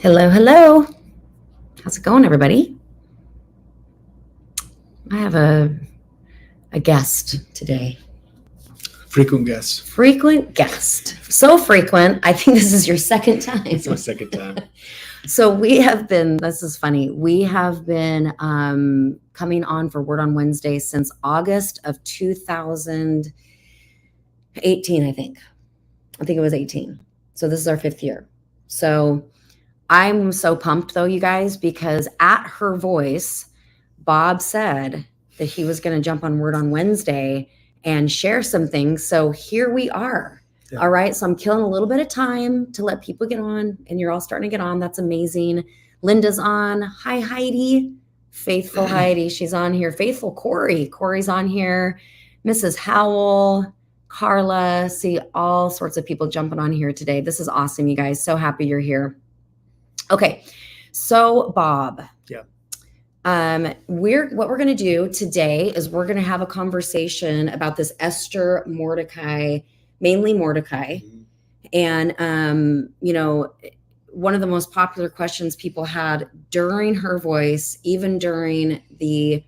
Hello, hello. How's it going, everybody? I have a guest today. Frequent guest. Frequent guest. So frequent, I think this is your second time. It's my second time. So this is funny. We have been coming on for Word on Wednesday since August of 2018, I think. I think it was 18. So this is our 5th year. So I'm so pumped though, you guys, because at her voice, Bob said that he was going to jump on Word on Wednesday and share some things. So here we are. Yeah. All right. So I'm killing a little bit of time to let people get on, and you're all starting to get on. That's amazing. Linda's on. Hi, Heidi. Faithful Heidi. She's on here. Faithful Corey. Corey's on here. Mrs. Howell. Carla. See all sorts of people jumping on here today. This is awesome, you guys. So happy you're here. Okay. So Bob. Yeah. What we're going to do today is we're going to have a conversation about this Esther Mordecai, mainly Mordecai. And, one of the most popular questions people had during her voice, even during the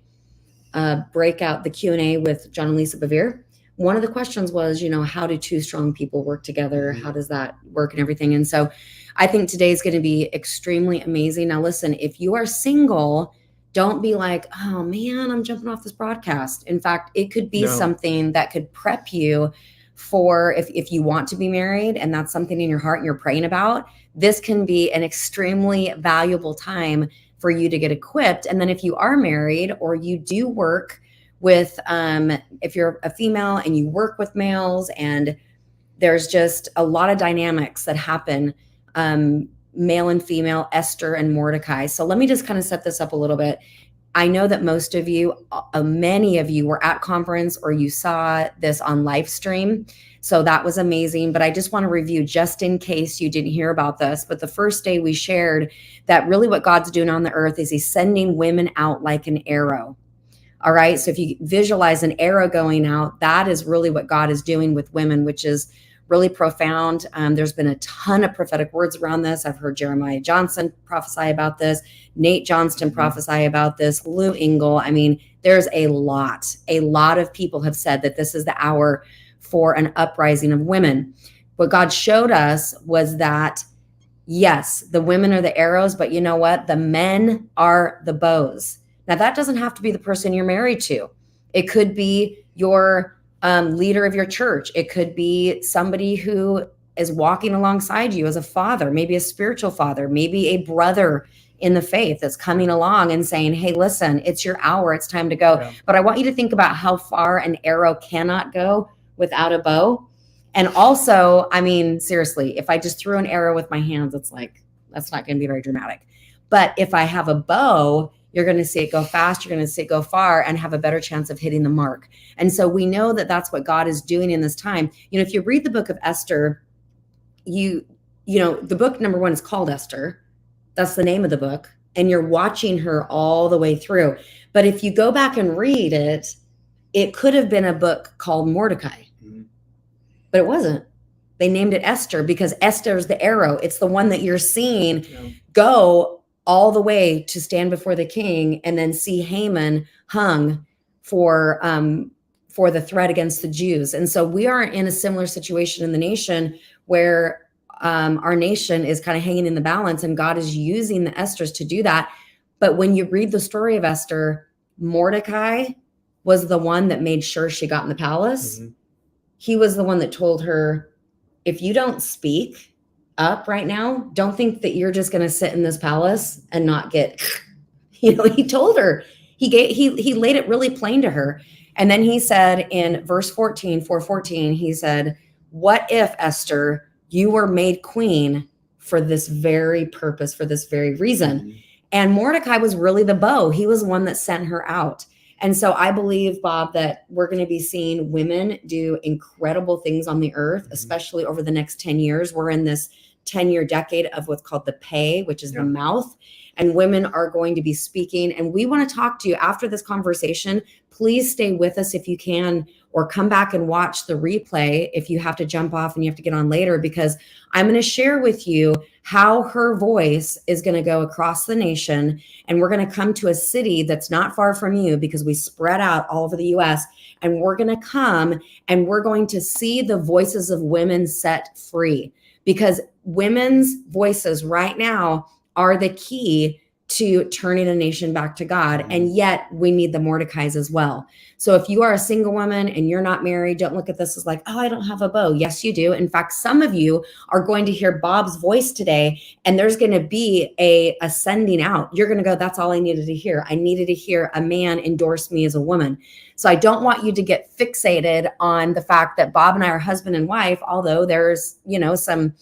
breakout, the Q&A with John and Lisa Bevere, one of the questions was, how do two strong people work together? How does that work and everything? And so I think today is going to be extremely amazing. Now, listen, if you are single, don't be like, oh man, I'm jumping off this broadcast. In fact, it could be something that could prep you for if you want to be married and that's something in your heart and you're praying about, this can be an extremely valuable time for you to get equipped. And then if you are married or you do work with, if you're a female and you work with males, and there's just a lot of dynamics that happen, male and female, Esther and Mordecai. So let me just kind of set this up a little bit. I know that most of you, many of you were at conference or you saw this on live stream. So that was amazing. But I just want to review just in case you didn't hear about this. But the first day we shared that really what God's doing on the earth is he's sending women out like an arrow. All right. So if you visualize an arrow going out, that is really what God is doing with women, which is really profound. There's been a ton of prophetic words around this. I've heard Jeremiah Johnson prophesy about this, Nate Johnston prophesy about this, Lou Engle. I mean, there's a lot of people have said that this is the hour for an uprising of women. What God showed us was that, yes, the women are the arrows, but you know what? The men are the bows. Now, that doesn't have to be the person you're married to. It could be your leader of your church. It could be somebody who is walking alongside you as a father, maybe a spiritual father, maybe a brother in the faith that's coming along and saying, hey, listen, it's your hour. It's time to go. Yeah. But I want you to think about how far an arrow cannot go without a bow. And also, I mean, seriously, if I just threw an arrow with my hands, it's like, that's not going to be very dramatic. But if I have a bow, you're going to see it go fast. You're going to see it go far and have a better chance of hitting the mark. And so we know that that's what God is doing in this time. If you read the book of Esther, the book number 1 is called Esther. That's the name of the book. And you're watching her all the way through. But if you go back and read it, it could have been a book called Mordecai. But it wasn't. They named it Esther because Esther is the arrow. It's the one that you're seeing go all the way to stand before the king and then see Haman hung for the threat against the Jews. And so we are in a similar situation in the nation where our nation is kind of hanging in the balance, and God is using the Esthers to do that. But when you read the story of Esther, Mordecai was the one that made sure she got in the palace. Mm-hmm. He was the one that told her, if you don't speak up right now, don't think that you're just going to sit in this palace and not get, he told her, he laid it really plain to her. And then he said in verse 4:14, he said, what if, Esther, you were made queen for this very purpose, for this very reason? Mm-hmm. And Mordecai was really the bow. He was one that sent her out. And so I believe, Bob, that we're going to be seeing women do incredible things on the earth, especially over the next 10 years. We're in this 10-year decade of what's called the pay, which is the mouth. And women are going to be speaking. And we want to talk to you after this conversation. Please stay with us if you can, or come back and watch the replay if you have to jump off and you have to get on later, because I'm going to share with you how her voice is going to go across the nation. And we're going to come to a city that's not far from you, because we spread out all over the US, and we're going to come and we're going to see the voices of women set free, because women's voices right now are the key to turning a nation back to God. And yet we need the Mordecais as well. So if you are a single woman and you're not married, don't look at this as like, oh, I don't have a beau. Yes, you do. In fact, some of you are going to hear Bob's voice today, and there's going to be a sending out. You're going to go, that's all I needed to hear. I needed to hear a man endorse me as a woman. So I don't want you to get fixated on the fact that Bob and I are husband and wife, although there's, some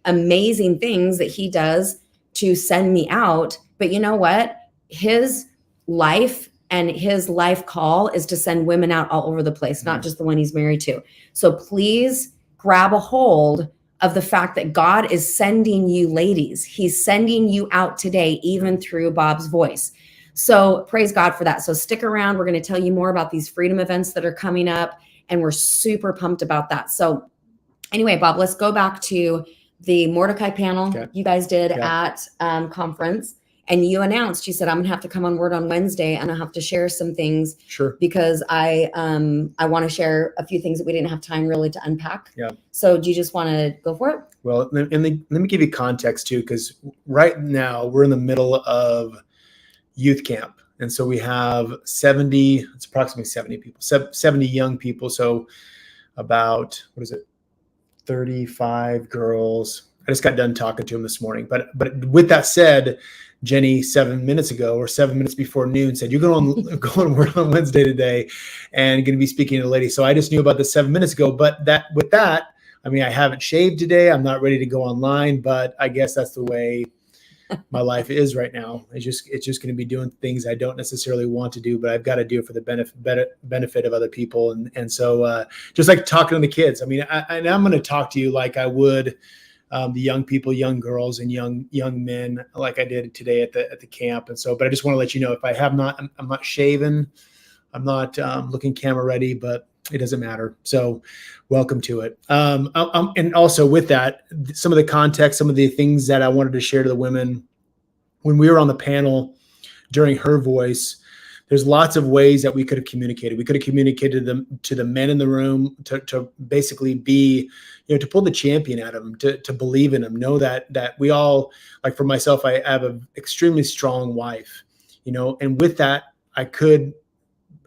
amazing things that he does to send me out. But you know what? His life and his life call is to send women out all over the place, not just the one he's married to. So please grab a hold of the fact that God is sending you ladies. He's sending you out today, even through Bob's voice. So praise God for that. So stick around. We're going to tell you more about these freedom events that are coming up, and we're super pumped about that. So anyway, Bob, let's go back to the Mordecai panel you guys did at conference. And you announced, you said, I'm gonna have to come on Word on Wednesday, and I have to share some things. Sure. Because I want to share a few things that we didn't have time really to unpack. Yeah. So do you just want to go for it? Well, let me give you context too, because right now we're in the middle of youth camp. And so we have it's approximately 70 people, 70 young people. So about, 35 girls. I just got done talking to them this morning. But with that said, Jenny 7 minutes ago, or 7 minutes before noon, said, you're going to Word on Wednesday today and going to be speaking to a lady. So I just knew about this 7 minutes ago. But I mean, I haven't shaved today. I'm not ready to go online, but I guess that's the way my life is right now. It's just going to be doing things I don't necessarily want to do, but I've got to do it for the benefit of other people. And so just like talking to the kids, I mean, I'm going to talk to you like I would the young people, young girls, and young men, like I did today at the camp. And so, but I just want to let you know, if I'm not shaven, I'm not looking camera ready, but it doesn't matter. So welcome to it. And also with that, some of the context, some of the things that I wanted to share to the women when we were on the panel during her voice, there's lots of ways that we could have communicated. We could have communicated them to the men in the room to basically be, to pull the champion out of them, to believe in them, know that we all, like for myself, I have an extremely strong wife, and with that, I could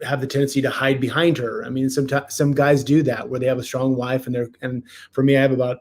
have the tendency to hide behind her. I mean, some guys do that where they have a strong wife, and for me, I have about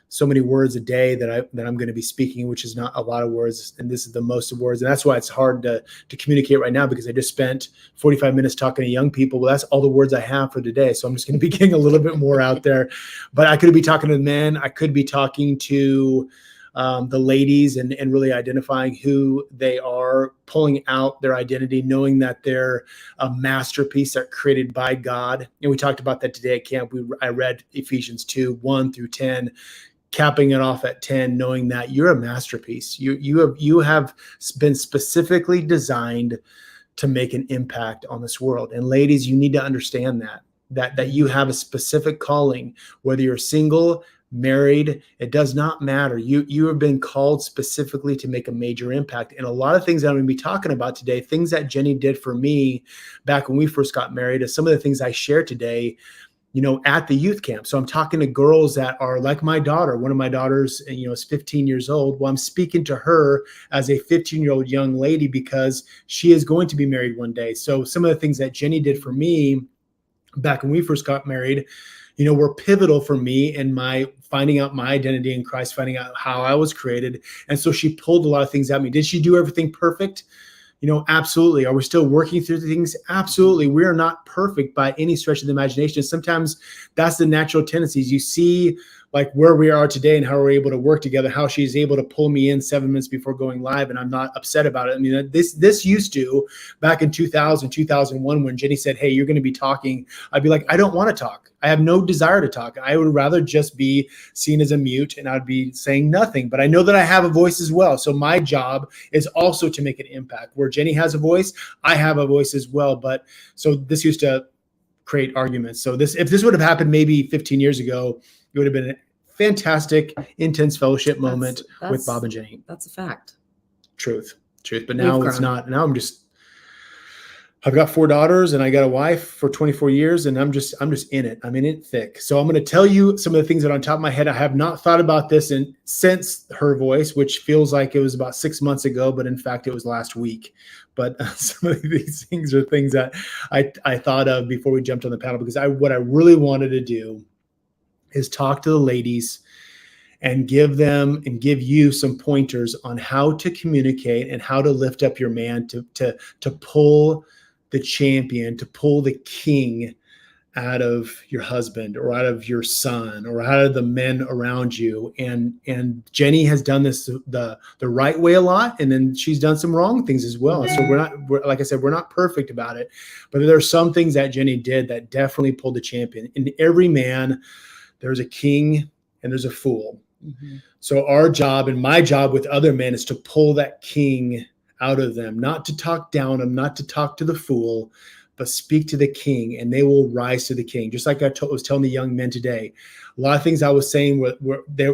so many words a day that I'm going to be speaking, which is not a lot of words. And this is the most of words. And that's why it's hard to communicate right now, because I just spent 45 minutes talking to young people. Well, that's all the words I have for today. So I'm just going to be getting a little bit more out there, but I could be talking to the men. I could be talking to the ladies and really identifying who they are, pulling out their identity, knowing that they're a masterpiece that created by God. And we talked about that today at camp. I read Ephesians 2:1-10, capping it off at 10, knowing that you're a masterpiece. You have been specifically designed to make an impact on this world. And ladies, you need to understand that you have a specific calling, whether you're single, married, it does not matter. You have been called specifically to make a major impact. And a lot of things that I'm going to be talking about today, things that Jenny did for me back when we first got married, is some of the things I share today, at the youth camp. So I'm talking to girls that are like my daughter. One of my daughters, is 15 years old. Well, I'm speaking to her as a 15-year-old young lady because she is going to be married one day. So some of the things that Jenny did for me back when we first got married, were pivotal for me in my finding out my identity in Christ, finding out how I was created. And so she pulled a lot of things at me. Did she do everything perfect? Absolutely. Are we still working through things? Absolutely. We are not perfect by any stretch of the imagination. Sometimes that's the natural tendencies. You see like where we are today and how we're able to work together, how she's able to pull me in 7 minutes before going live, and I'm not upset about it. I mean, this used to, back in 2000, 2001, when Jenny said, hey, you're going to be talking, I'd be like, I don't want to talk. I have no desire to talk. I would rather just be seen as a mute, and I'd be saying nothing. But I know that I have a voice as well. So my job is also to make an impact. Where Jenny has a voice, I have a voice as well. But so this used to create arguments. So if this would have happened maybe 15 years ago, it would have been a fantastic, intense fellowship moment with Bob and Jenny. That's a fact. Truth. But now it's not. Now I've got 4 daughters and I got a wife for 24 years and I'm just in it. I'm in it thick. So I'm going to tell you some of the things that are on top of my head. I have not thought about this since Her Voice, which feels like it was about 6 months ago, but in fact it was last week. But some of these things are things that I thought of before we jumped on the panel, because what I really wanted to do is talk to the ladies and give you some pointers on how to communicate and how to lift up your man to pull the champion, to pull the king out of your husband or out of your son or out of the men around you. And Jenny has done this the right way a lot. And then she's done some wrong things as well. So like I said, we're not perfect about it, but there are some things that Jenny did that definitely pulled the champion. In every man, there's a king and there's a fool. Mm-hmm. So our job and my job with other men is to pull that king out of them, not to talk down them, not to talk to the fool, but speak to the king and they will rise to the king. Just like I was telling the young men today, a lot of things I was saying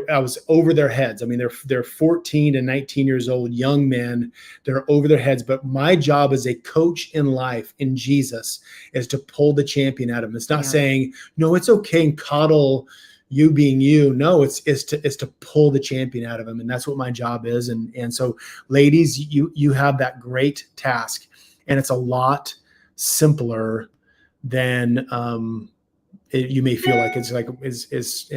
I was over their heads. I mean, they're 14 to 19 years old, young men, they're over their heads. But my job as a coach in life in Jesus is to pull the champion out of them. It's not saying, no, it's okay and coddle you being you. No, it's to pull the champion out of him. And that's what my job is. And so ladies, you have that great task, and it's a lot simpler than you may feel like. It's like, is this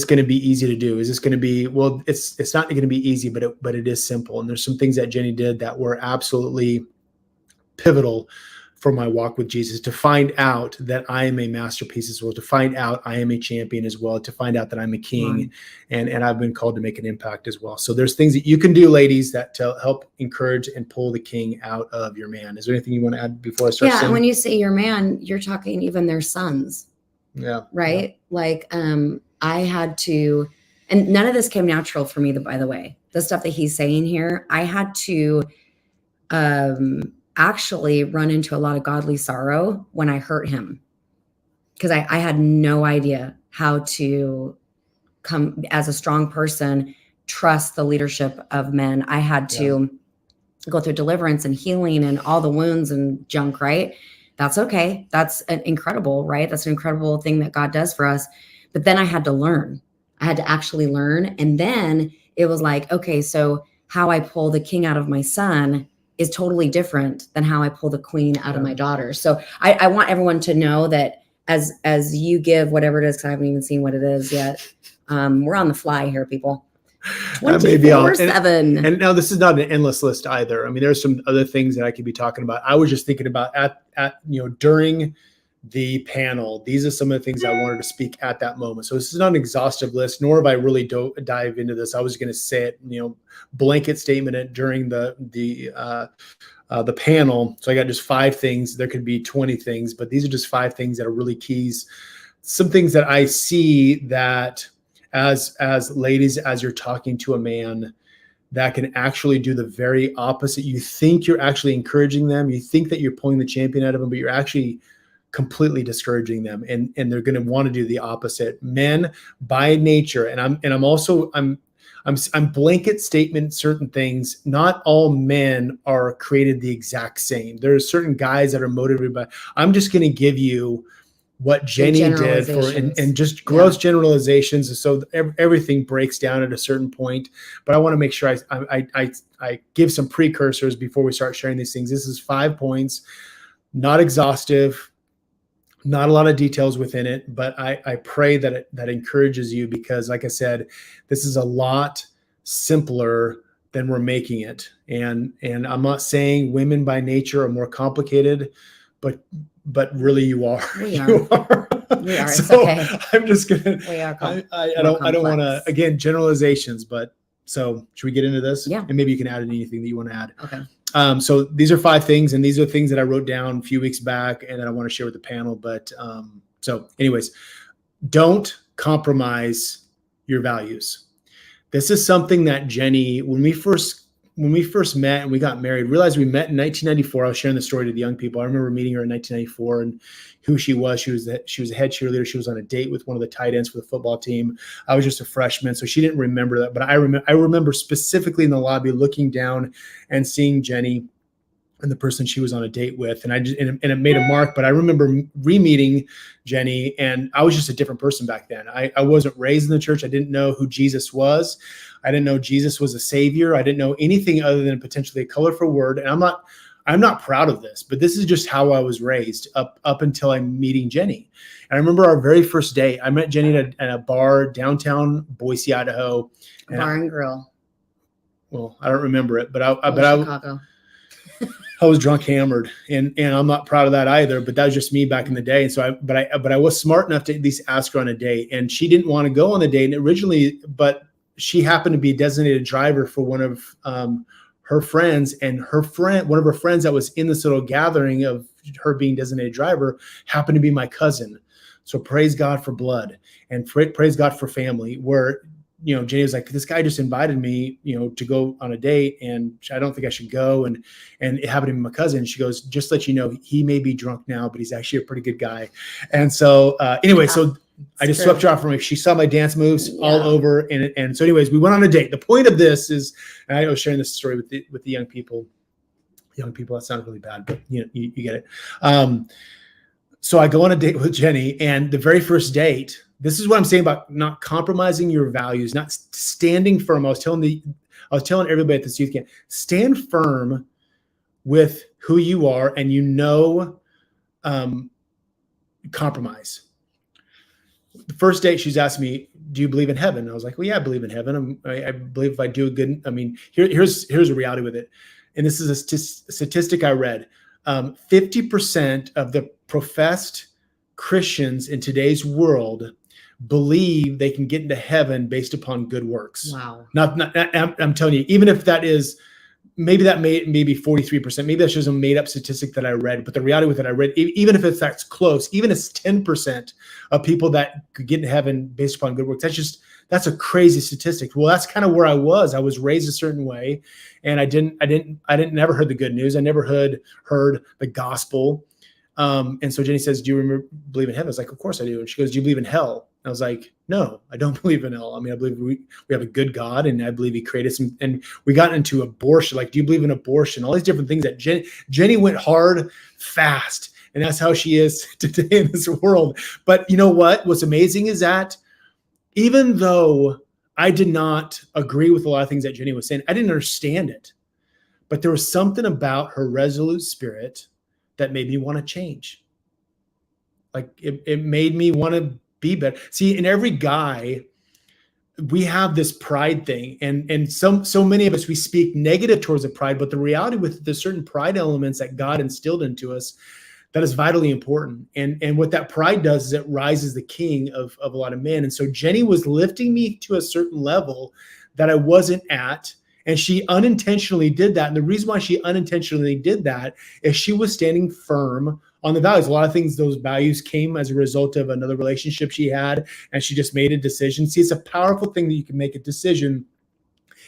going to be easy to do? Is this going to be, well, it's not going to be easy, but it is simple. And there's some things that Jenny did that were absolutely pivotal for my walk with Jesus, to find out that I am a masterpiece as well, to find out I am a champion as well, to find out that I'm a king, and I've been called to make an impact as well. So there's things that you can do, ladies, that to help encourage and pull the king out of your man. Is there anything you want to add before I start? Yeah, and when you say your man, you're talking even their sons. Yeah. Right? Yeah. Like I had to, and none of this came natural for me, by the way. The stuff that he's saying here, I had to actually run into a lot of godly sorrow when I hurt him, because I had no idea how to come as a strong person, trust the leadership of men. I had to go through deliverance and healing and all the wounds and junk, right? That's okay. That's incredible, right? That's an incredible thing that God does for us. But then I had to learn. I had to actually learn. And then it was like, okay, so how I pull the king out of my son is totally different than how I pull the queen out of my daughter. So I want everyone to know that as you give whatever it is, because I haven't even seen what it is yet. We're on the fly here, people. 24/7. And now this is not an endless list either. I mean, there's some other things that I could be talking about. I was just thinking about during the panel, these are some of the things I wanted to speak at that moment. So this is not an exhaustive list, nor have I really dive into this. I was going to say it, blanket statement during the panel. So I got just 5 things. There could be 20 things, but these are just 5 things that are really keys. Some things that I see that as ladies, as you're talking to a man, that can actually do the very opposite. You think you're actually encouraging them. You think that you're pulling the champion out of them, but you're actually completely discouraging them, and they're going to want to do the opposite. Men by nature, and I'm blanket statement certain things. Not all men are created the exact same. There are certain guys that are motivated by. I'm just going to give you what Jenny did and just gross generalizations. So everything breaks down at a certain point. But I want to make sure I give some precursors before we start sharing these things. This is 5 points, not exhaustive. Not a lot of details within it, but I pray that that encourages you, because like I said, this is a lot simpler than we're making it. And I'm not saying women by nature are more complicated, but really you are. We are. You are. We are. It's so okay. I'm just gonna. We are. I don't want to again generalizations, but so should we get into this? Yeah. And maybe you can add anything that you want to add. Okay. So these are 5 things, and these are things that I wrote down a few weeks back and that I want to share with the panel. But so anyways, don't compromise your values. This is something that Jenny, when we first when we first met and we got married, realized we met in 1994. I was sharing the story to the young people. I remember meeting her in 1994 and who she was. She was a head cheerleader. She was on a date with one of the tight ends for the football team. I was just a freshman, so she didn't remember that. But I remember specifically in the lobby looking down and seeing Jenny and the person she was on a date with. And it made a mark, but I remember re-meeting Jenny, and I was just a different person back then. I wasn't raised in the church. I didn't know who Jesus was. I didn't know Jesus was a savior. I didn't know anything other than potentially a colorful word. And I'm not proud of this, but this is just how I was raised up until I'm meeting Jenny. And I remember our very first date. I met Jenny at a bar downtown Boise, Idaho. Bar and grill. Well, I don't remember it, but Chicago. I was drunk hammered, and I'm not proud of that either, but that was just me back in the day. And so I was smart enough to at least ask her on a date, and she didn't want to go on the date originally, but she happened to be a designated driver for one of her friends, and one of her friends that was in this little gathering of her being designated driver happened to be my cousin. So praise God for blood and praise God for family, where Jenny was like, this guy just invited me, to go on a date, and I don't think I should go. And it happened to be my cousin. She goes, just to let you know, he may be drunk now, but he's actually a pretty good guy. And so anyway, so I just swept her off from me. She saw my dance moves all over. And so anyways, we went on a date. The point of this is, and I was sharing this story with the young people. Young people, that sounded really bad, but you get it. So I go on a date with Jenny, and the very first date, this is what I'm saying about not compromising your values, not standing firm. I was telling everybody at this youth camp, stand firm with who you are, and compromise. The first date, she's asked me, do you believe in heaven? And I was like, well, yeah, I believe in heaven. I believe if I do a good, here's a reality with it. And this is a statistic I read. 50% of the professed Christians in today's world believe they can get into heaven based upon good works. Wow. I'm telling you, even if that is, maybe 43%, maybe that's just a made up statistic that I read, but the reality with it, I read, even if that's close, even if it's 10% of people that could get into heaven based upon good works, that's a crazy statistic. Well, that's kind of where I was. I was raised a certain way, and I never heard the good news. I never heard the gospel. And so Jenny says, do you believe in heaven? I was like, of course I do. And she goes, do you believe in hell? And I was like, no, I don't believe in hell. I believe we have a good God, and I believe he created some, and we got into abortion. Like, do you believe in abortion? All these different things that Jenny went hard, fast. And that's how she is today in this world. But you know what? What's amazing is that even though I did not agree with a lot of things that Jenny was saying, I didn't understand it. But there was something about her resolute spirit that made me want to change. Like it made me want to be better. See, in every guy, we have this pride thing, and so many of us, we speak negative towards the pride, but the reality with the certain pride elements that God instilled into us, that is vitally important. And what that pride does is it rises the king of a lot of men. And so Jenny was lifting me to a certain level that I wasn't at. And she unintentionally did that. And the reason why she unintentionally did that is she was standing firm on the values. A lot of things, those values came as a result of another relationship she had, and she just made a decision. See, it's a powerful thing that you can make a decision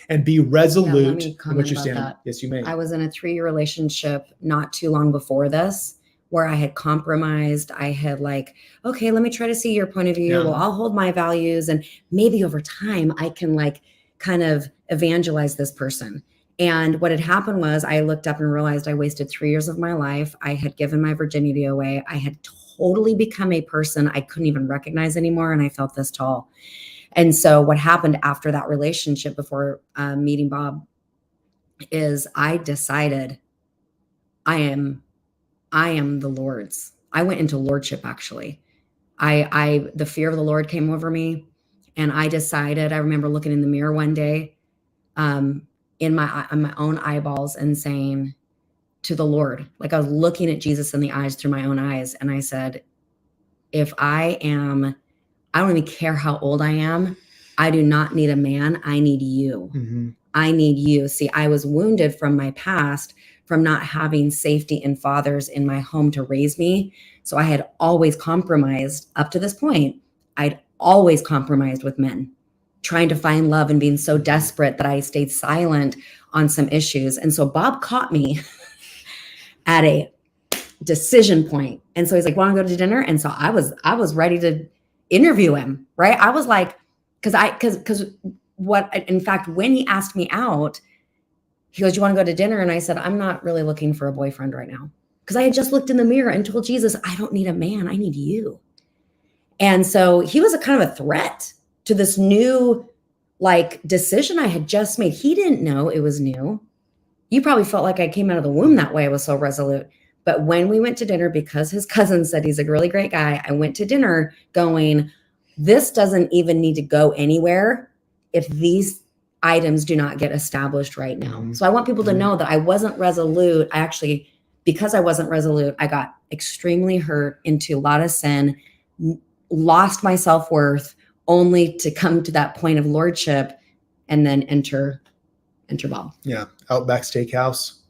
and be resolute in what you're standing. Yes, you may. I was in a 3-year relationship not too long before this, where I had compromised. I had okay, let me try to see your point of view. Yeah. Well, I'll hold my values, and maybe over time I can kind of evangelize this person. And what had happened was I looked up and realized I wasted 3 years of my life. I had given my virginity away. I had totally become a person I couldn't even recognize anymore. And I felt this tall. And so what happened after that relationship, before meeting Bob, is I decided I am the Lord's. I went into lordship, actually. The fear of the Lord came over me, and I decided, I remember looking in the mirror one day, in my own eyeballs, and saying to the Lord, I was looking at Jesus in the eyes through my own eyes. And I said, I don't even care how old I am. I do not need a man. I need you. Mm-hmm. I need you. See, I was wounded from my past, from not having safety and fathers in my home to raise me. So I had always compromised up to this point. I'd always compromised with men. trying to find love and being so desperate that I stayed silent on some issues. And so Bob caught me at a decision point. And so he's like, want to go to dinner? And so I was ready to interview him, right? I was like, because in fact, when he asked me out, he goes, you want to go to dinner? And I said, I'm not really looking for a boyfriend right now. Because I had just looked in the mirror and told Jesus, I don't need a man, I need you. And so he was a kind of a threat to this new decision I had just made. He didn't know it was new. You probably felt like I came out of the womb that way. I was so resolute. But when we went to dinner, because his cousin said he's a really great guy, I went to dinner going, this doesn't even need to go anywhere if these items do not get established right now. Mm-hmm. So I want people to know that I wasn't resolute. Because I wasn't resolute, I got extremely hurt, into a lot of sin, lost my self-worth, only to come to that point of lordship and then enter Bob. Yeah. Outback Steakhouse.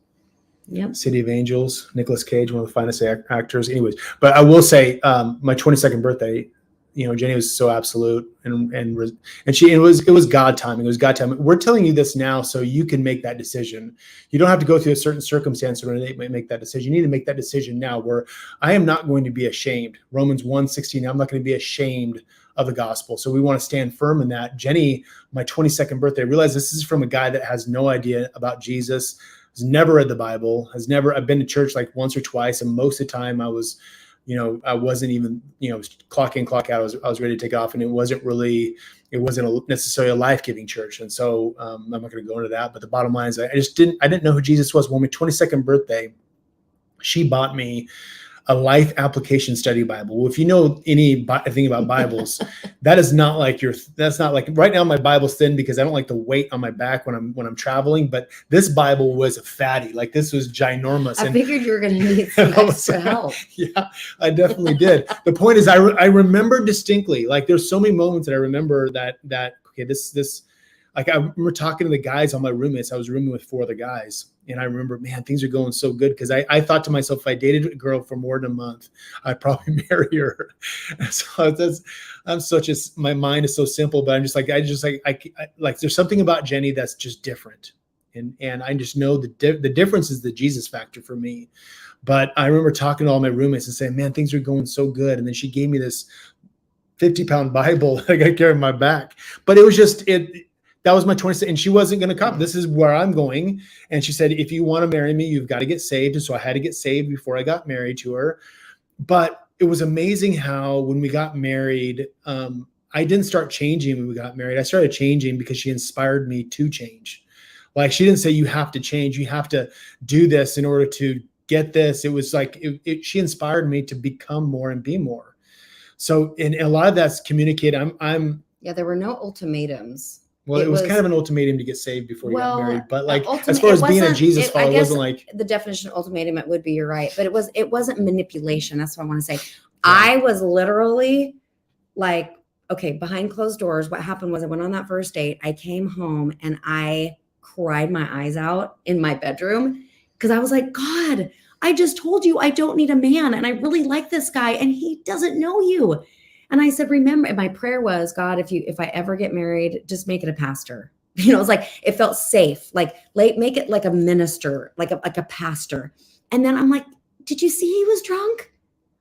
Yep. City of Angels, Nicolas Cage, one of the finest actors. Anyways, but I will say, my 22nd birthday, Jenny was so absolute, and it was God timing. It was God timing. We're telling you this now so you can make that decision. You don't have to go through a certain circumstance or they make that decision. You need to make that decision now, where I am not going to be ashamed. Romans 1:16. I'm not going to be ashamed of the gospel. So we want to stand firm in that. Jenny, my 22nd birthday, I realized this is from a guy that has no idea about Jesus, has never read the Bible, I've been to church like once or twice. And most of the time I was, I wasn't even, clock in, clock out. I was ready to take off, and it wasn't necessarily a life-giving church. And so I'm not going to go into that, but the bottom line is I didn't know who Jesus was. When my 22nd birthday, she bought me a life application study Bible. Well, if you know anything about Bibles, that's not like right now my Bible's thin because I don't like the weight on my back when I'm traveling, but this Bible was a fatty. Like, this was ginormous. I figured you were going to need some extra help. Yeah, I definitely did. The point is I remember distinctly, like, there's so many moments that I remember that okay, this like, I remember talking to the guys, on my roommates. I was rooming with 4 other guys. And I remember, man, things are going so good. Because I thought to myself, if I dated a girl for more than a month, I'd probably marry her. So my mind is so simple, but I'm just like, there's something about Jenny that's just different. And I just know the difference is the Jesus factor for me. But I remember talking to all my roommates and saying, man, things are going so good. And then she gave me this 50-pound Bible that I got to carry on my back. But it was just, that was my 26th, and she wasn't going to come. This is where I'm going. And she said, if you want to marry me, you've got to get saved. And so I had to get saved before I got married to her. But it was amazing how when we got married, I didn't start changing when we got married. I started changing because she inspired me to change. Like, she didn't say, you have to change. You have to do this in order to get this. It was like, she inspired me to become more and be more. So, and a lot of that's communicated. Yeah, there were no ultimatums. Well, it was kind of an ultimatum to get saved before you got married. But like, as far as being a Jesus follower, it wasn't like the definition of ultimatum. It would be, you're right, but it wasn't manipulation. That's what I want to say. Yeah. I was literally like, okay, behind closed doors. What happened was I went on that first date. I came home and I cried my eyes out in my bedroom because I was like, God, I just told you I don't need a man, and I really like this guy, and he doesn't know you. And I said, remember, and my prayer was, God, if I ever get married, just make it a pastor. It was like, it felt safe. Like, make it like a minister, like a pastor. And then I'm like, did you see he was drunk?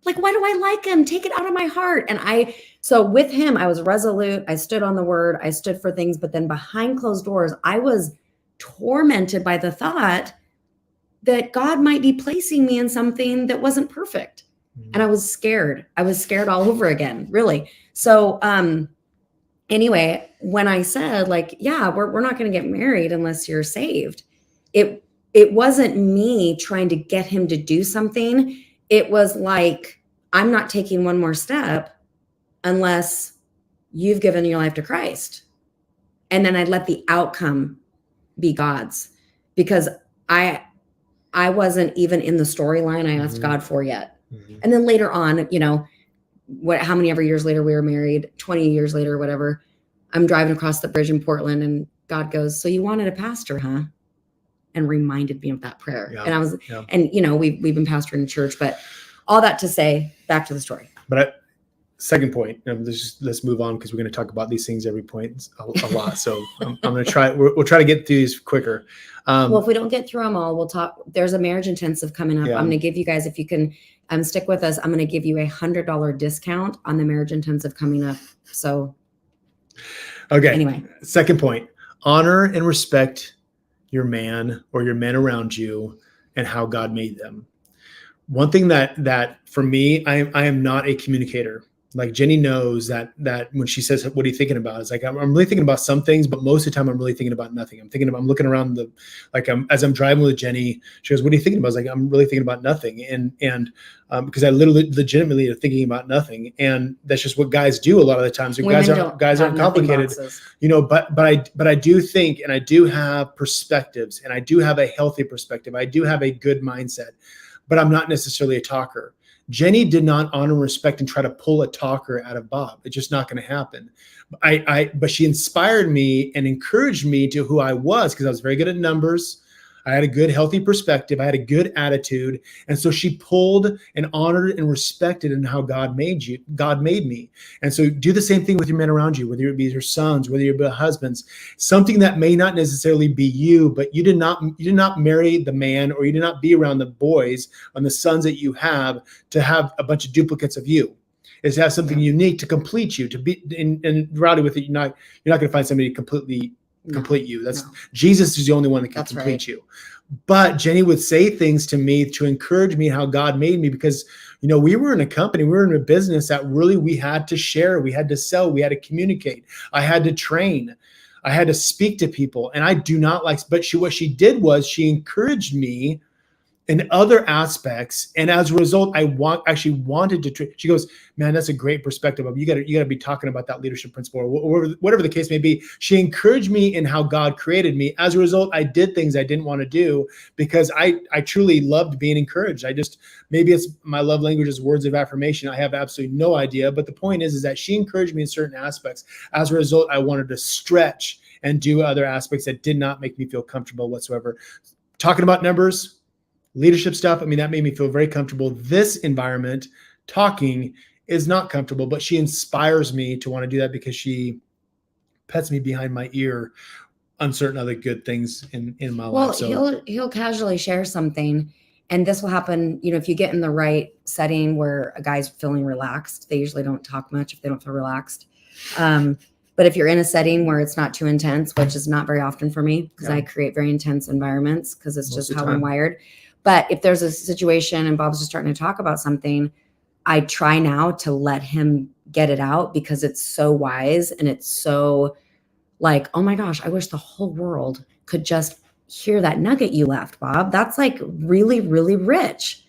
Like, why do I like him? Take it out of my heart. And so with him, I was resolute. I stood on the word. I stood for things. But then behind closed doors, I was tormented by the thought that God might be placing me in something that wasn't perfect. And I was scared. I was scared all over again, really. So anyway, when I said, like, yeah, we're not going to get married unless you're saved, it wasn't me trying to get him to do something. It was like, I'm not taking one more step unless you've given your life to Christ. And then I'd let the outcome be God's, because I wasn't even in the storyline I asked God for yet. Mm-hmm. And then later on, how many ever years later we were married, 20 years later or whatever, I'm driving across the bridge in Portland and God goes, so you wanted a pastor, huh? And reminded me of that prayer. Yeah, and I was, and we've been pastoring the church, but all that to say, back to the story. Second point, let's move on because we're going to talk about these things every point a lot. So I'm going to try. We'll try to get through these quicker. Well, if we don't get through them all, we'll talk. There's a marriage intensive coming up. Yeah. I'm going to give you guys, if you can stick with us, I'm going to give you $100 discount on the marriage intensive coming up. So, okay. Anyway, second point: honor and respect your man or your men around you and how God made them. One thing that for me, I am not a communicator. Like Jenny knows that when she says, "What are you thinking about?" It's like I'm really thinking about some things, but most of the time I'm really thinking about nothing. I'm looking around as I'm driving with Jenny. She goes, "What are you thinking about?" I was like, "I'm really thinking about nothing," and because I literally legitimately are thinking about nothing, and that's just what guys do a lot of the times. Guys aren't complicated, but I do think, and I do have perspectives, and I do have a healthy perspective. I do have a good mindset, but I'm not necessarily a talker. Jenny did not honor, respect, and try to pull a talker out of Bob. It's just not going to happen. But she inspired me and encouraged me to who I was because I was very good at numbers. I had a good, healthy perspective. I had a good attitude. And so she pulled and honored and respected in how God made me. And so do the same thing with your men around you, whether it be your sons, whether it be husbands, something that may not necessarily be you, but you did not marry the man, or you did not be around the boys and the sons that you have to have a bunch of duplicates of you. Is to have something unique to complete you, to be in reality with it. You're not going to find somebody to complete you. Jesus is the only one that can complete you. But Jenny would say things to me to encourage me how God made me, because we were in a company, we were in a business that really we had to share, we had to sell, we had to communicate, I had to train, I had to speak to people, and I do not like. But what she did was she encouraged me in other aspects, and as a result, I actually wanted to. She goes, "Man, that's a great perspective. You got to be talking about that leadership principle, or whatever the case may be." She encouraged me in how God created me. As a result, I did things I didn't want to do because I truly loved being encouraged. Maybe it's my love language is words of affirmation. I have absolutely no idea, but the point is that she encouraged me in certain aspects. As a result, I wanted to stretch and do other aspects that did not make me feel comfortable whatsoever. Talking about numbers, leadership stuff, that made me feel very comfortable. This environment, talking, is not comfortable, but she inspires me to want to do that because she pets me behind my ear on certain other good things in my life. So he'll casually share something, and this will happen, if you get in the right setting where a guy's feeling relaxed. They usually don't talk much if they don't feel relaxed. But if you're in a setting where it's not too intense, which is not very often for me, because I create very intense environments because it's just how I'm wired. But if there's a situation and Bob's just starting to talk about something, I try now to let him get it out because it's so wise and it's so like, oh my gosh, I wish the whole world could just hear that nugget you left, Bob. That's like really, really rich.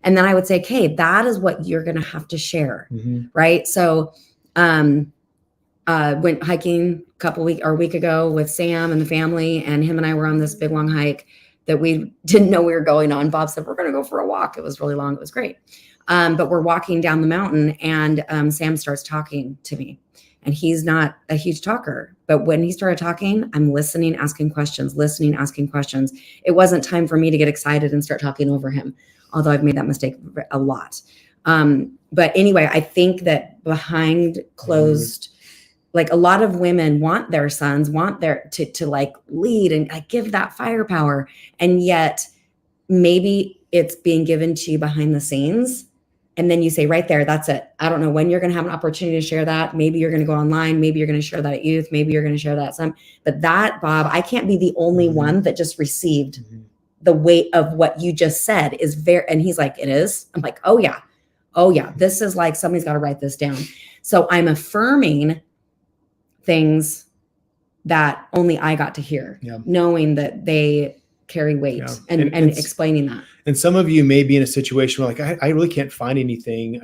And then I would say, okay, that is what you're going to have to share. Mm-hmm. Right. So, went hiking a week ago with Sam and the family, and him and I were on this big long hike that we didn't know we were going on. Bob said, we're going to go for a walk. It was really long. It was great. But we're walking down the mountain, and Sam starts talking to me, and he's not a huge talker, but when he started talking, I'm listening, asking questions. It wasn't time for me to get excited and start talking over him, although I've made that mistake a lot. But anyway, I think that behind closed, like a lot of women want their sons, to like lead and like give that firepower. And yet maybe it's being given to you behind the scenes. And then you say right there, that's it. I don't know when you're going to have an opportunity to share that. Maybe you're going to go online. Maybe you're going to share that at youth. Maybe you're going to share that at some, but that, Bob, I can't be the only one that just received the weight of what you just said is very, and he's like, it is. I'm like, oh yeah. This is like, somebody's got to write this down. So I'm affirming things that only I got to hear, knowing that they carry weight and explaining that. And some of you may be in a situation where like, I really can't find anything.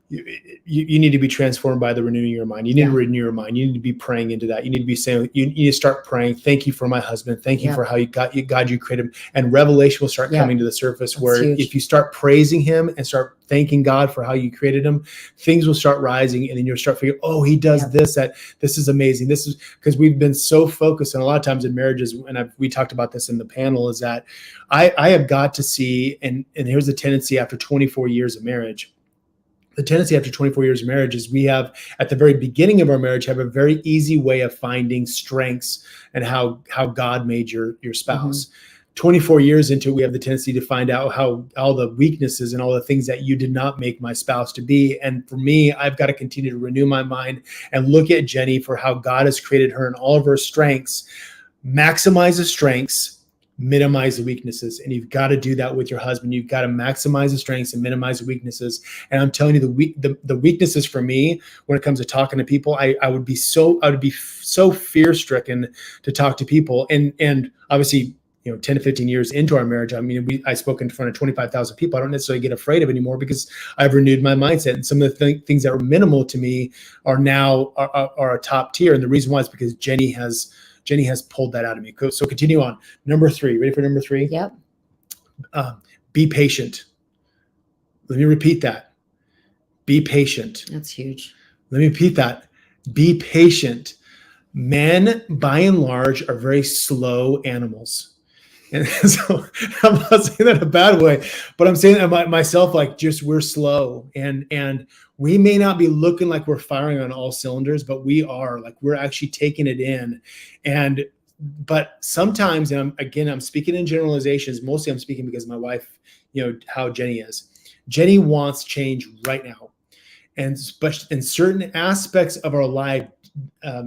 You need to be transformed by the renewing of your mind. You need to renew your mind. You need to be praying into that. You need to be saying, you need to start praying. Thank you for my husband. Thank you for how God you created him. And revelation will start coming to the surface. That's where huge. If you start praising him and start thanking God for how you created him, things will start rising. And then you'll start figuring, oh, he does this, this is amazing. This is because we've been so focused. And a lot of times in marriages, and we talked about this in the panel, is that I have got to see, and here's the tendency after 24 years of marriage, the tendency after 24 years of marriage is we have, at the very beginning of our marriage, have a very easy way of finding strengths and how God made your spouse. 24 years into it, we have the tendency to find out how all the weaknesses and all the things that you did not make my spouse to be. And for me, I've got to continue to renew my mind and look at Jenny for how God has created her and all of her strengths, maximize the strengths, minimize the weaknesses. And you've got to do that with your husband. You've got to maximize the strengths and minimize the weaknesses. And I'm telling you, the weaknesses for me when it comes to talking to people, I would be so fear stricken to talk to people. And obviously, 10 to 15 years into our marriage, I mean, I spoke in front of 25,000 people. I don't necessarily get afraid of anymore because I've renewed my mindset. And some of the things that were minimal to me are now are a top tier. And the reason why is because Jenny has pulled that out of me. So continue on. Number 3, ready for number 3? Yep. Be patient. Let me repeat that. Be patient. That's huge. Let me repeat that. Be patient. Men, by and large, are very slow animals. And so I'm not saying that in a bad way, but I'm saying that myself, like, just we're slow and we may not be looking like we're firing on all cylinders, but we are, like, we're actually taking it in. But sometimes, and I'm speaking in generalizations, mostly I'm speaking because my wife, how Jenny is. Jenny wants change right now. But in certain aspects of our life,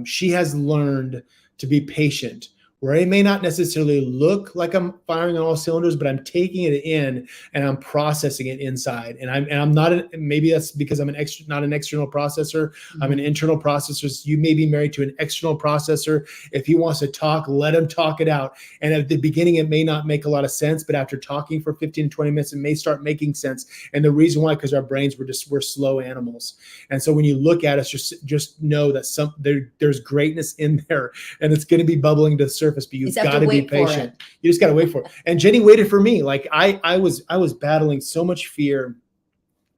she has learned to be patient, where it may not necessarily look like I'm firing on all cylinders, but I'm taking it in and I'm processing it inside. And I'm not, maybe that's because I'm not an external processor. Mm-hmm. I'm an internal processor. So you may be married to an external processor. If he wants to talk, let him talk it out. And at the beginning, it may not make a lot of sense, but after talking for 15 to 20 minutes, it may start making sense. And the reason why, because our brains we're slow animals. And so when you look at us, just know that there's greatness in there, and it's going to be bubbling to the surface. But you've got to be patient. You just got to wait for it. And Jenny waited for me. Like I was battling so much fear.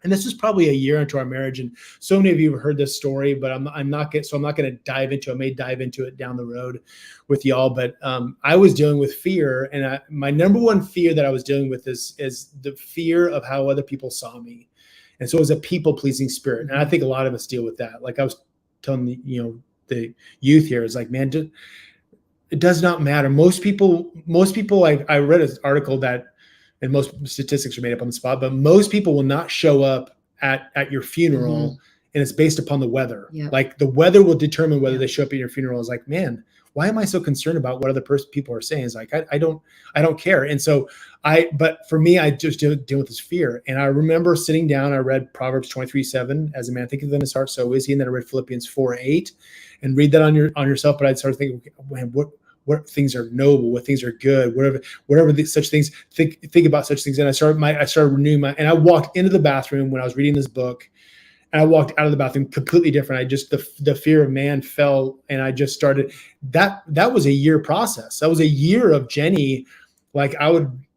And this is probably a year into our marriage. And so many of you have heard this story, but I'm not going to dive into it. I may dive into it down the road with y'all. But I was dealing with fear. And my number one fear that I was dealing with is the fear of how other people saw me. And so it was a people-pleasing spirit. And I think a lot of us deal with that. Like I was telling the youth here, is like, man, it does not matter. Most people, I read an article that, and most statistics are made up on the spot, but most people will not show up at your funeral. Mm-hmm. And it's based upon the weather. Yep. Like the weather will determine whether they show up at your funeral. It's like, man, why am I so concerned about what other people are saying? It's like, I don't care. And so but for me, I just deal with this fear. And I remember sitting down, I read Proverbs 23:7, as a man thinketh in his heart, so is he. And then I read Philippians 4:8 and read that on yourself. But I'd start thinking, man, what things are noble, what things are good, whatever such things, think about such things. And I started renewing and I walked into the bathroom when I was reading this book, and I walked out of the bathroom completely different. The fear of man fell, and I just started, that was a year process. That was a year of Jenny. Like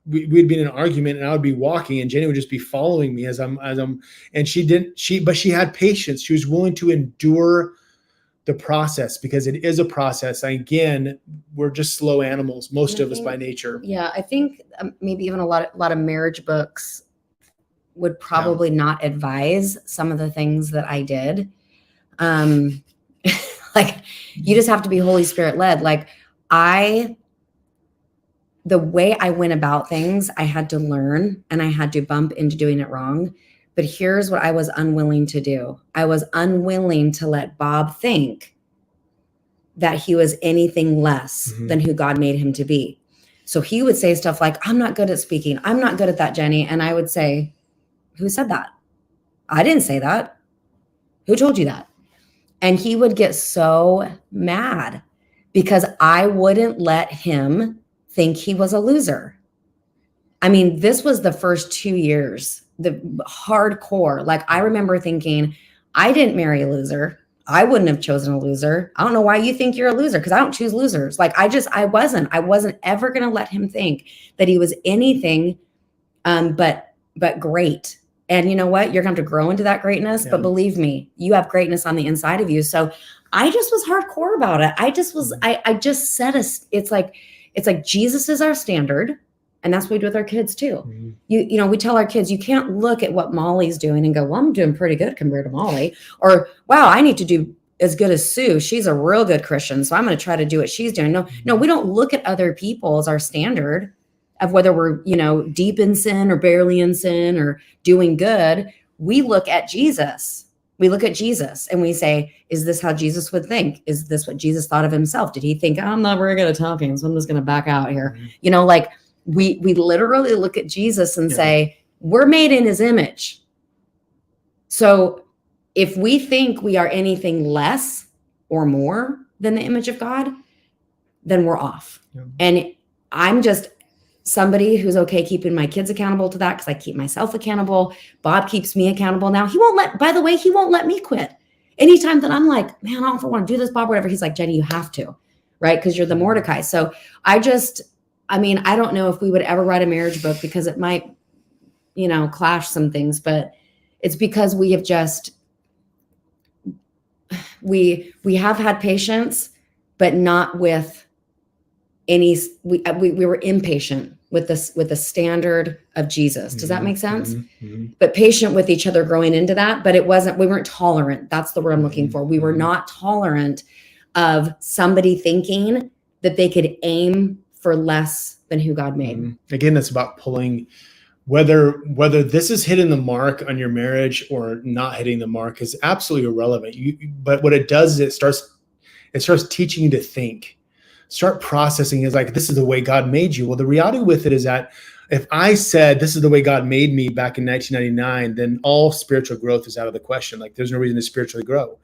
we'd been in an argument and I would be walking and Jenny would just be following me and she had patience. She was willing to endure the process, because it is a process. Again, we're just slow animals, most of us by nature. Yeah, I think maybe even a lot of marriage books would probably not advise some of the things that I did. Like you just have to be Holy Spirit led. Like the way I went about things, I had to learn, and I had to bump into doing it wrong. But here's what I was unwilling to do. I was unwilling to let Bob think that he was anything less than who God made him to be. So he would say stuff like, I'm not good at speaking. I'm not good at that, Jenny. And I would say, who said that? I didn't say that. Who told you that? And he would get so mad because I wouldn't let him think he was a loser. I mean, this was the first 2 years, the hardcore. Like I remember thinking, I didn't marry a loser. I wouldn't have chosen a loser. I don't know why you think you're a loser, because I don't choose losers. Like I wasn't ever going to let him think that he was anything but great. And you know what? You're going to have to grow into that greatness. Yeah. But believe me, you have greatness on the inside of you. So I just was hardcore about it. I just was, I just said, it's like Jesus is our standard. And that's what we do with our kids too. Mhm. You know, we tell our kids, you can't look at what Molly's doing and go, well, I'm doing pretty good compared to Molly. Or, wow, I need to do as good as Sue. She's a real good Christian, so I'm going to try to do what she's doing. No, we don't look at other people as our standard of whether we're, you know, deep in sin or barely in sin or doing good. We look at Jesus. We look at Jesus and we say, is this how Jesus would think? Is this what Jesus thought of himself? Did he think, I'm not very good at talking, so I'm just going to back out here? Mhm. You know, like we literally look at Jesus and Yeah. say, we're made in his image. So if we think we are anything less or more than the image of God, then we're off. Yeah. And I'm just somebody who's okay keeping my kids accountable to that because I keep myself accountable. Bob keeps me accountable. Now he won't let me quit. Anytime that I'm like, man, I don't want to do this, Bob, whatever. He's like, Jenny, you have to, right? Because you're the Mordecai. So I don't know if we would ever write a marriage book because it might, you know, clash some things, but it's because we have just, we have had patience, but not with any, we were impatient with the standard of Jesus. Does that make sense? Mm-hmm. But patient with each other growing into that, but we weren't tolerant. That's the word I'm looking for. We were not tolerant of somebody thinking that they could aim for less than who God made. Mm-hmm. Again, that's about pulling, whether this is hitting the mark on your marriage or not hitting the mark is absolutely irrelevant. But what it does is it starts teaching you to think. Start processing is like, this is the way God made you. Well, the reality with it is that if I said this is the way God made me back in 1999, then all spiritual growth is out of the question. Like there's no reason to spiritually grow.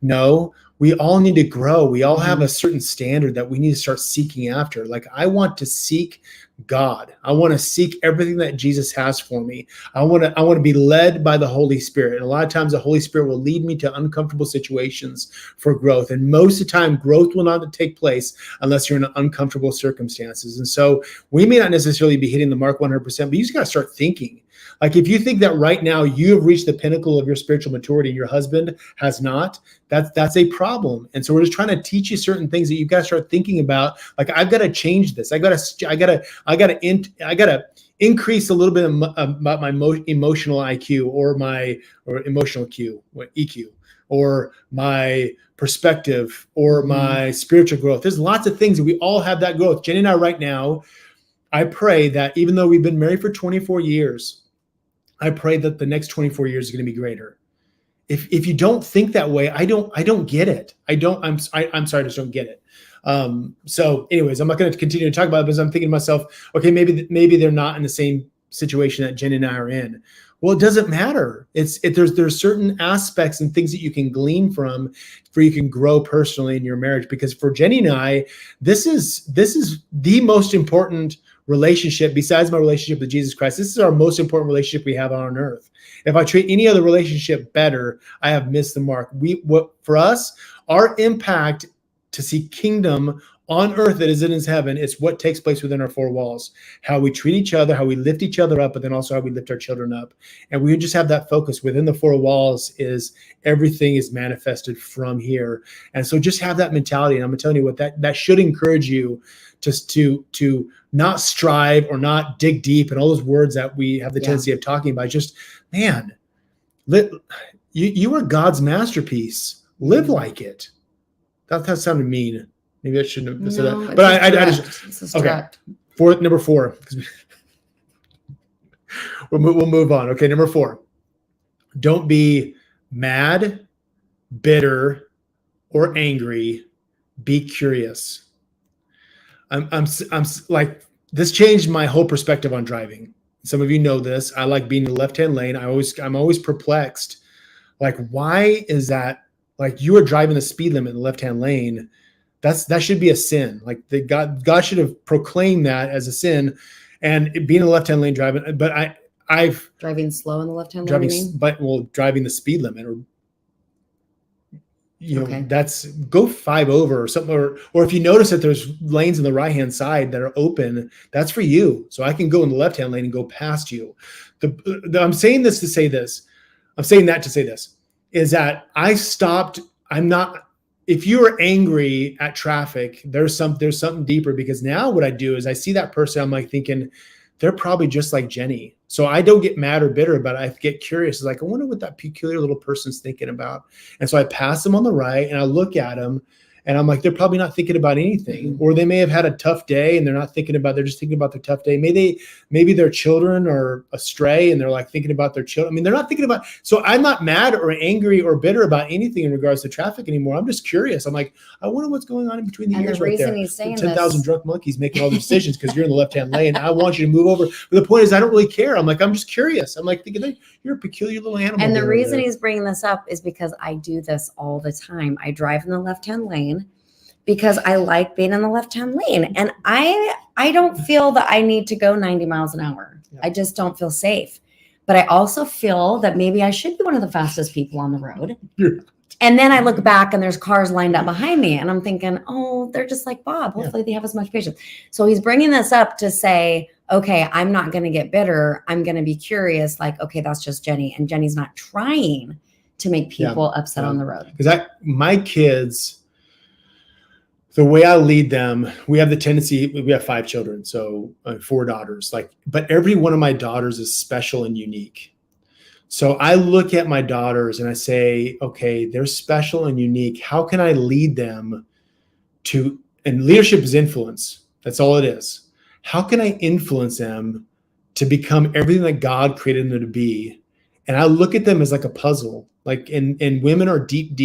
No, we all need to grow. We all have a certain standard that we need to start seeking after. Like I want to seek God. I want to seek everything that Jesus has for me. I want to be led by the Holy Spirit. And a lot of times the Holy Spirit will lead me to uncomfortable situations for growth. And most of the time, growth will not take place unless you're in uncomfortable circumstances. And so we may not necessarily be hitting the mark 100%, but you just got to start thinking. Like if you think that right now you have reached the pinnacle of your spiritual maturity and your husband has not, that's a problem. And so we're just trying to teach you certain things that you've got to start thinking about. Like I've got to change this. I got to increase a little bit about my emotional IQ or emotional Q, EQ, or my perspective or my spiritual growth. There's lots of things that we all have that growth. Jenny and I right now, I pray that even though we've been married for 24 years, I pray that the next 24 years is going to be greater. If you don't think that way, I don't get it. I'm sorry, I just don't get it. So anyways, I'm not going to continue to talk about it because I'm thinking to myself, okay, maybe they're not in the same situation that Jen and I are in. Well, it doesn't matter. There's certain aspects and things that you can glean from where you can grow personally in your marriage. Because for Jenny and I, this is the most important relationship besides my relationship with Jesus Christ. This is our most important relationship we have on earth. If I treat any other relationship better, I have missed the mark. For us, our impact to see kingdom on earth that is in his heaven, it's what takes place within our four walls, how we treat each other, how we lift each other up, but then also how we lift our children up. And we just have that focus within the four walls is everything is manifested from here. And so just have that mentality. And I'm telling you what, that should encourage you just to not strive or not dig deep and all those words that we have the tendency of talking about. Just, man, you are God's masterpiece. Live like it. That sounded mean. Maybe I shouldn't have said that. But I just, okay. Number 4. We'll move on. Okay, number 4. Don't be mad, bitter, or angry. Be curious. I'm like, this changed my whole perspective on driving. Some of you know this. I like being in the left-hand lane. I'm always perplexed. Like, why is that? Like, you are driving the speed limit in the left-hand lane. That should be a sin. Like God should have proclaimed that as a sin, and being in the left-hand lane driving. But I've driving slow in the left-hand lane. Driving the speed limit, or that's go 5 over or something. Or if you notice that there's lanes on the right-hand side that are open, that's for you. So I can go in the left-hand lane and go past you. I'm saying this to say this. I'm saying that to say this is that I stopped. I'm not. If you are angry at traffic, there's something deeper, because now what I do is I see that person, I'm like thinking, they're probably just like Jenny. So I don't get mad or bitter about it. I get curious. It's like, I wonder what that peculiar little person's thinking about. And so I pass them on the right and I look at them and I'm like, they're probably not thinking about anything, or they may have had a tough day and they're not thinking about, they're just thinking about their tough day. Maybe their children are astray and they're like thinking about their children. I mean, they're not thinking about, so I'm not mad or angry or bitter about anything in regards to traffic anymore. I'm just curious. I'm like, I wonder what's going on in between the And ears the right reason there. he's saying 10,000 this, drunk monkeys making all the decisions because you're in the left-hand lane. I want you to move over. But the point is, I don't really care. I'm like, I'm just curious. I'm like thinking, you're a peculiar little animal. and the there. reason he's bringing this up is because I do this all the time. I drive in the left-hand lane because I like being in the left-hand lane. And I don't feel that I need to go 90 miles an hour. Yeah. I just don't feel safe. But I also feel that maybe I should be one of the fastest people on the road. And then I look back and there's cars lined up behind me and I'm thinking, oh, they're just like Bob. Hopefully they have as much patience. So he's bringing this up to say, okay, I'm not going to get bitter. I'm going to be curious. Like, okay, that's just Jenny. And Jenny's not trying to make people upset on the road. Because my kids, the way I lead them, we have the tendency, we have 5 children, so 4 daughters, but every one of my daughters is special and unique. So I look at my daughters and I say, okay, they're special and unique. How can I lead them to, and leadership is influence. That's all it is. How can I influence them to become everything that God created them to be? And I look at them as like a puzzle, and women are deep,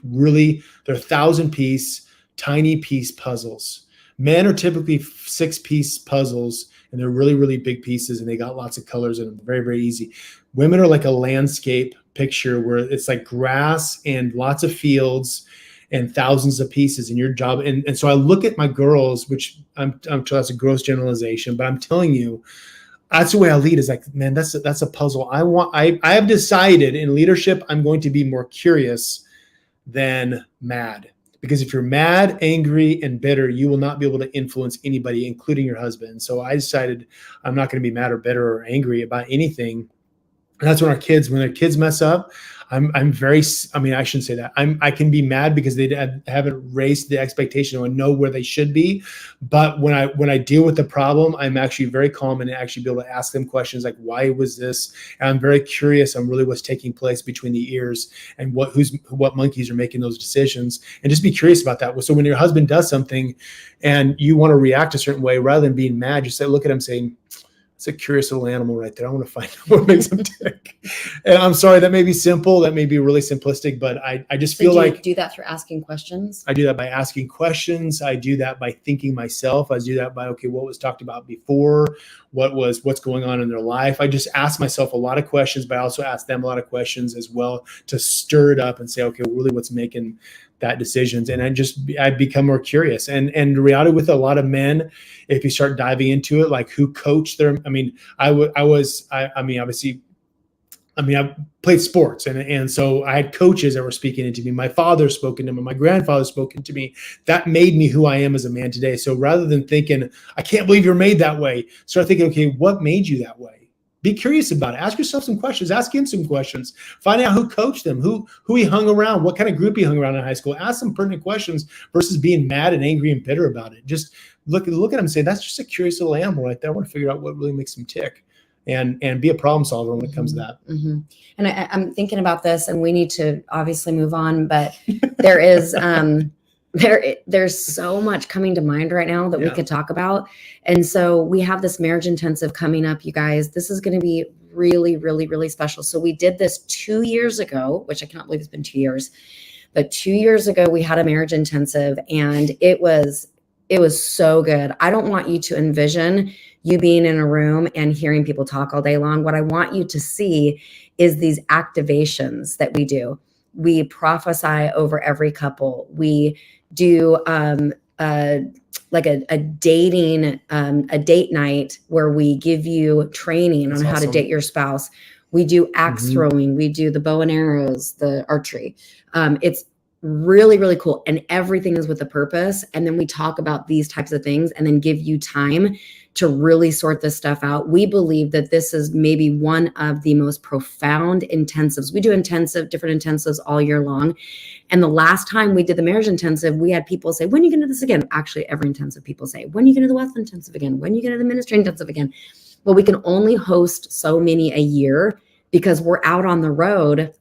really, they're 1,000-piece, tiny piece puzzles. Men are typically 6-piece puzzles, and they're really, really big pieces, and they got lots of colors in them. Very, very easy. Women are like a landscape picture where it's like grass and lots of fields and thousands of pieces in your job. And so I look at my girls, which I'm sure that's a gross generalization, but I'm telling you, that's the way I lead, is like, man, that's a puzzle. I have decided in leadership, I'm going to be more curious than mad. Because if you're mad, angry, and bitter, you will not be able to influence anybody, including your husband. So I decided I'm not going to be mad or bitter or angry about anything. And that's when their kids mess up. I'm very, I mean, I shouldn't say that. I can be mad because they haven't raised the expectation or know where they should be. But when I deal with the problem, I'm actually very calm and actually be able to ask them questions like, why was this? And I'm very curious on really what's taking place between the ears and what monkeys are making those decisions, and just be curious about that. So when your husband does something and you want to react a certain way, rather than being mad, you say, look at him saying, it's a curious little animal right there. I want to find out what makes him tick. And I'm sorry, that may be simple. That may be really simplistic, but I just feel like do that through asking questions. I do that by asking questions. I do that by thinking myself. I do that by, okay, what was talked about before? What's going on in their life? I just ask myself a lot of questions, but I also ask them a lot of questions as well to stir it up and say, okay, really what's making that decisions. And I become more curious. And the reality with a lot of men, if you start diving into it, like who coached them. I mean, I played sports, and so I had coaches that were speaking into me. My father spoke into me. My grandfather spoke into me. That made me who I am as a man today. So rather than thinking, I can't believe you're made that way, start thinking, okay, what made you that way? Be curious about it. Ask yourself some questions. Ask him some questions. Find out who coached him, who he hung around, what kind of group he hung around in high school. Ask some pertinent questions versus being mad and angry and bitter about it. Just look at him and say, that's just a curious little animal right there. I want to figure out what really makes him tick. And be a problem solver when it comes to that. Mm-hmm. And I'm thinking about this, and we need to obviously move on, but there is there's so much coming to mind right now that we could talk about. And so we have this marriage intensive coming up, you guys. This is going to be really, really, really special. So we did this 2 years ago, which I cannot believe it's been 2 years, but 2 years ago we had a marriage intensive, and it was so good. I don't want you to envision you being in a room and hearing people talk all day long. What I want you to see is these activations that we do. We prophesy over every couple. We do like a date night where we give you training on how to date your spouse. We do axe throwing. We do the bow and arrows, the archery. Really, really cool. And everything is with a purpose. And then we talk about these types of things and then give you time to really sort this stuff out. We believe that this is maybe one of the most profound intensives. We do different intensives all year long. And the last time we did the marriage intensive, we had people say, when are you going to do this again? Actually, every intensive people say, when are you going to do the wealth intensive again? When are you going to do the ministry intensive again? Well, we can only host so many a year because we're out on the road,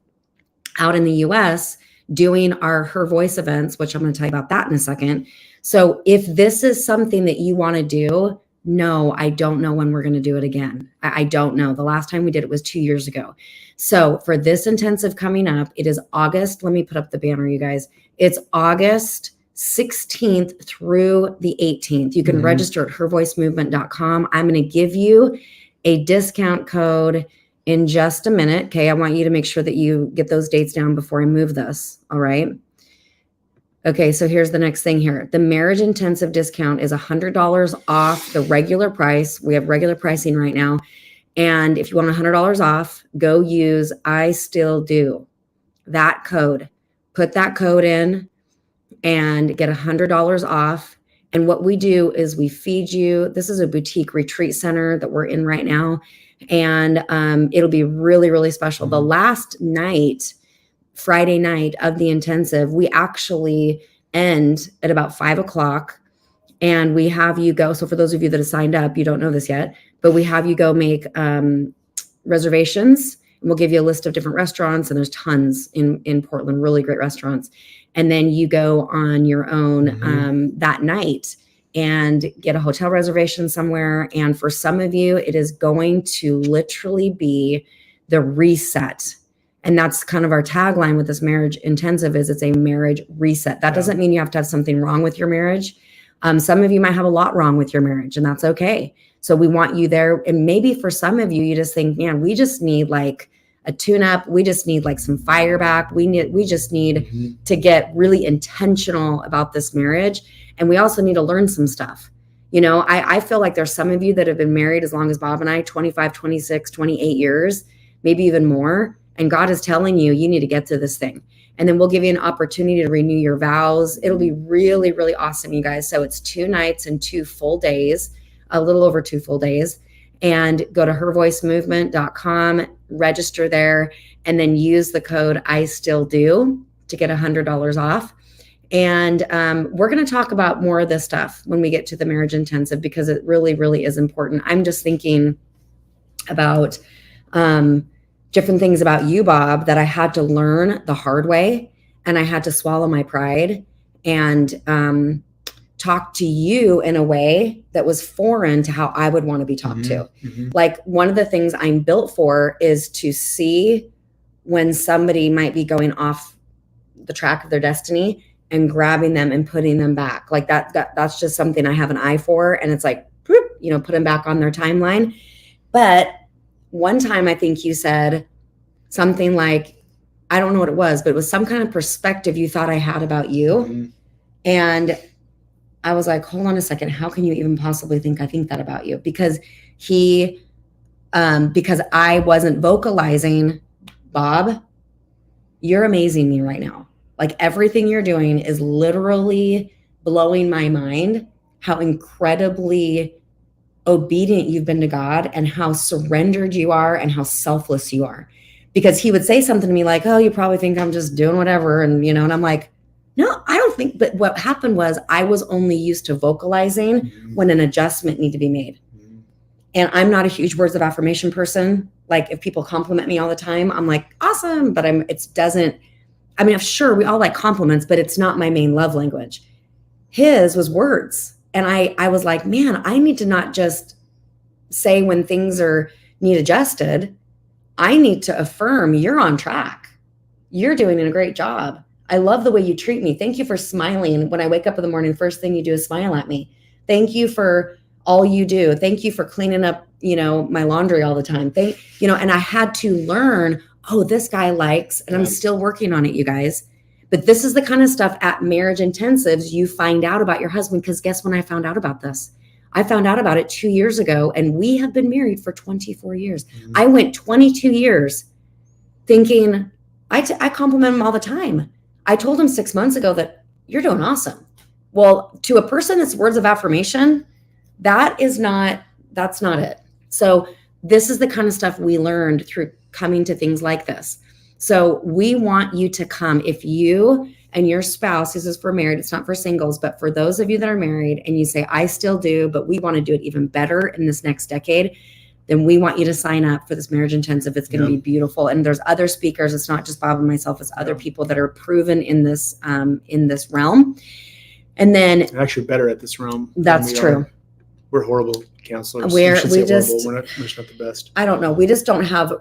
out in the US, doing our Her Voice events, which I'm going to tell you about that in a second. So if this is something that you want to do, no, I don't know when we're going to do it again. I don't know. The last time we did it was 2 years ago. So for this intensive coming up, it is August. Let me put up the banner, you guys. It's August 16th through the 18th. You can register at hervoicemovement.com. I'm going to give you a discount code in just a minute. Okay. I want you to make sure that you get those dates down before I move this. All right. Okay. So here's the next thing here. The marriage intensive discount is $100 off the regular price. We have regular pricing right now. And if you want $100 off, go use I Still Do, that code. Put that code in and get $100 off. And what we do is we feed you. This is a boutique retreat center that we're in right now. And it'll be really, really special. The last night, Friday night of the intensive, we actually end at about 5:00 and we have you go. So for those of you that have signed up, you don't know this yet, but we have you go make reservations. And we'll give you a list of different restaurants, and there's tons in Portland, really great restaurants. And then you go on your own that night and get a hotel reservation somewhere. And for some of you, it is going to literally be the reset. And that's kind of our tagline with this marriage intensive is it's a marriage reset. That doesn't mean you have to have something wrong with your marriage. Some of you might have a lot wrong with your marriage, and that's okay. So we want you there. And maybe for some of you, you just think, man, we just need like a tune-up. We just need like some fire back. We just need to get really intentional about this marriage. And we also need to learn some stuff. You know, I feel like there's some of you that have been married as long as Bob and I, 25, 26, 28 years, maybe even more. And God is telling you, you need to get to this thing. And then we'll give you an opportunity to renew your vows. It'll be really, really awesome, you guys. So it's 2 nights and 2 full days, a little over 2 full days. And go to hervoicemovement.com, register there, and then use the code I Still Do to get $100 off. And we're going to talk about more of this stuff when we get to the marriage intensive, because it really, really is important. I'm just thinking about different things about you, Bob, that I had to learn the hard way, and I had to swallow my pride and talk to you in a way that was foreign to how I would want to be talked to. Like, one of the things I'm built for is to see when somebody might be going off the track of their destiny and grabbing them and putting them back. Like that's just something I have an eye for. And it's like, whoop, you know, put them back on their timeline. But one time I think you said something like, I don't know what it was, but it was some kind of perspective you thought I had about you. And I was like, hold on a second. How can you even possibly think I think that about you? Because because I wasn't vocalizing, Bob, you're amazing me right now. Like, everything you're doing is literally blowing my mind, how incredibly obedient you've been to God and how surrendered you are and how selfless you are. Because he would say something to me like, oh, you probably think I'm just doing whatever. And, you know, and I'm like, no, I don't think. But what happened was I was only used to vocalizing when an adjustment needed to be made. And I'm not a huge words of affirmation person. Like, if people compliment me all the time, I'm like, awesome. But sure, we all like compliments, but it's not my main love language. His was words. And I was like, man, I need to not just say when things need adjusted. I need to affirm you're on track. You're doing a great job. I love the way you treat me. Thank you for smiling. When I wake up in the morning, first thing you do is smile at me. Thank you for all you do. Thank you for cleaning up, my laundry all the time. And I had to learn, oh, this guy likes, and I'm still working on it, you guys. But this is the kind of stuff at marriage intensives you find out about your husband. Because guess when I found out about this? I found out about it 2 years ago, and we have been married for 24 years. I went 22 years thinking I compliment him all the time. I told him 6 months ago that you're doing awesome. Well, to a person that's words of affirmation, that's not it. So this is the kind of stuff we learned through coming to things like this. So we want you to come. If you and your spouse, this is for married, it's not for singles, but for those of you that are married and you say, I still do, but we want to do it even better in this next decade, then we want you to sign up for this Marriage Intensive. It's going to be beautiful. And there's other speakers. It's not just Bob and myself. It's other people that are proven in this realm. And then actually better at this realm. That's true. We're horrible counselors. We're not the best. I don't know. We just don't have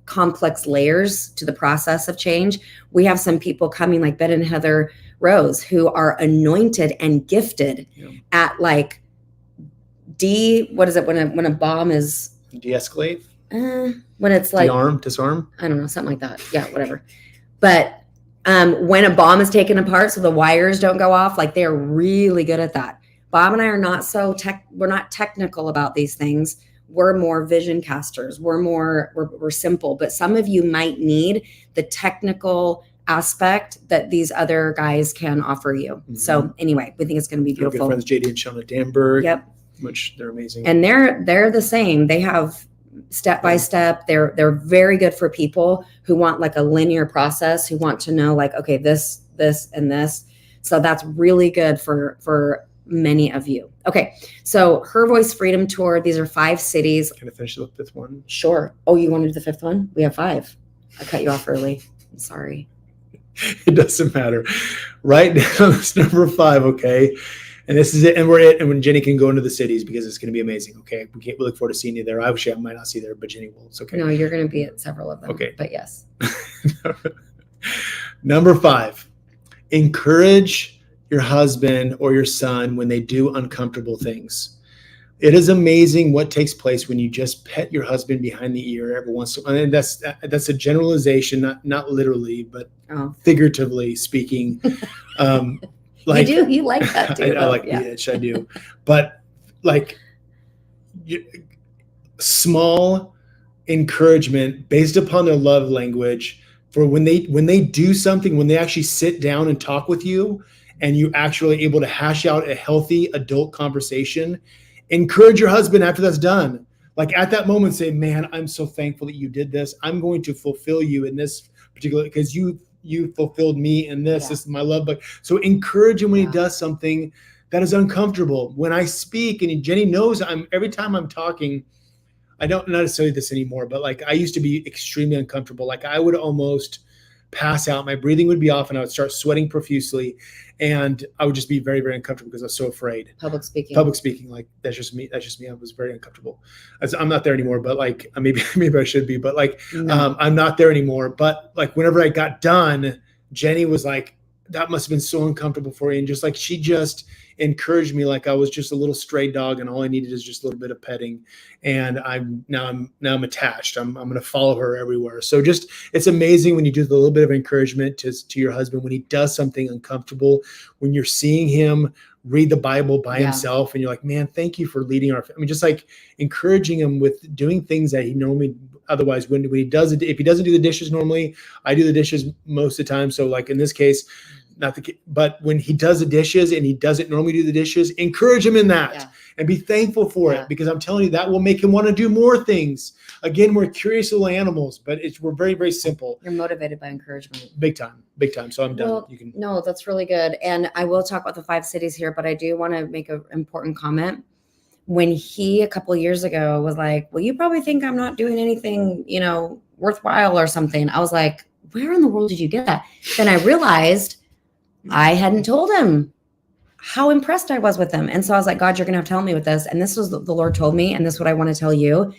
complex layers to the process of change. We have some people coming like Ben and Heather Rose who are anointed and gifted at like what is it when a bomb is de-escalate? When it's like disarm? I don't know, something like that. Yeah, whatever. But when a bomb is taken apart so the wires don't go off, like they're really good at that. Bob and I are not we're not technical about these things. We're more vision casters. We're simple, but some of you might need the technical aspect that these other guys can offer you. Mm-hmm. So anyway, we think it's going to be beautiful. Our good friends JD and Shona Danberg. Yep. Which they're amazing. And they're the same. They have step by step. They're very good for people who want like a linear process, who want to know like, okay, this, and this. So that's really good for many of you. Okay. So Her Voice Freedom Tour. These are 5 cities. Can I finish the 5th one? Sure. Oh, you want to do the 5th one? We have 5. I cut you off early. I'm sorry. It doesn't matter. Write down this number 5. Okay. And this is it. And we're it. And when Jenny can go into the cities because it's going to be amazing. Okay. We look forward to seeing you there. Obviously, I might not see you there, but Jenny will. It's okay. No, you're going to be at several of them. Okay. But yes. Number 5, encourage your husband or your son when they do uncomfortable things. It is amazing what takes place when you just pet your husband behind the ear every once in a while. And that's a generalization, not literally, but figuratively speaking. Like, you like that too. I like the itch, I do. But like small encouragement based upon their love language for when they do something, when they actually sit down and talk with you and you actually able to hash out a healthy adult conversation, encourage your husband after that's done. Like at that moment, say, man, I'm so thankful that you did this. I'm going to fulfill you in this particular, because you fulfilled me in this. This is my love book. So encourage him when he does something that is uncomfortable. When I speak, and Jenny knows every time I'm talking, I don't not necessarily this anymore, but like I used to be extremely uncomfortable. Like I would almost pass out. My breathing would be off and I would start sweating profusely. And I would just be very, very uncomfortable because I was so afraid. Public speaking. Like that's just me. I was very uncomfortable. I'm not there anymore, but like maybe I should be, but like I'm not there anymore. But like whenever I got done, Jenny was like, that must have been so uncomfortable for you. And just like, she just encouraged me like I was just a little stray dog and all I needed is just a little bit of petting. And I'm attached. I'm going to follow her everywhere. So just, it's amazing when you do a little bit of encouragement to your husband, when he does something uncomfortable, when you're seeing him read the Bible by himself and you're like, man, thank you for leading our, just like encouraging him with doing things that he normally otherwise when he does it. If he doesn't do the dishes normally, I do the dishes most of the time. So like in this case, but when he does the dishes and he doesn't normally do the dishes, encourage him in that and be thankful for it, because I'm telling you that will make him want to do more things. Again, we're curious little animals, but we're very, very simple. You're motivated by encouragement. Big time. So I'm done. No, that's really good. And I will talk about the 5 cities here, but I do want to make an important comment. When he a couple of years ago was like, well, you probably think I'm not doing anything, worthwhile or something. I was like, where in the world did you get that? Then I realized I hadn't told him how impressed I was with him. And so I was like, God, you're going to have to help me with this. And this was the Lord told me. And this is what I want to tell you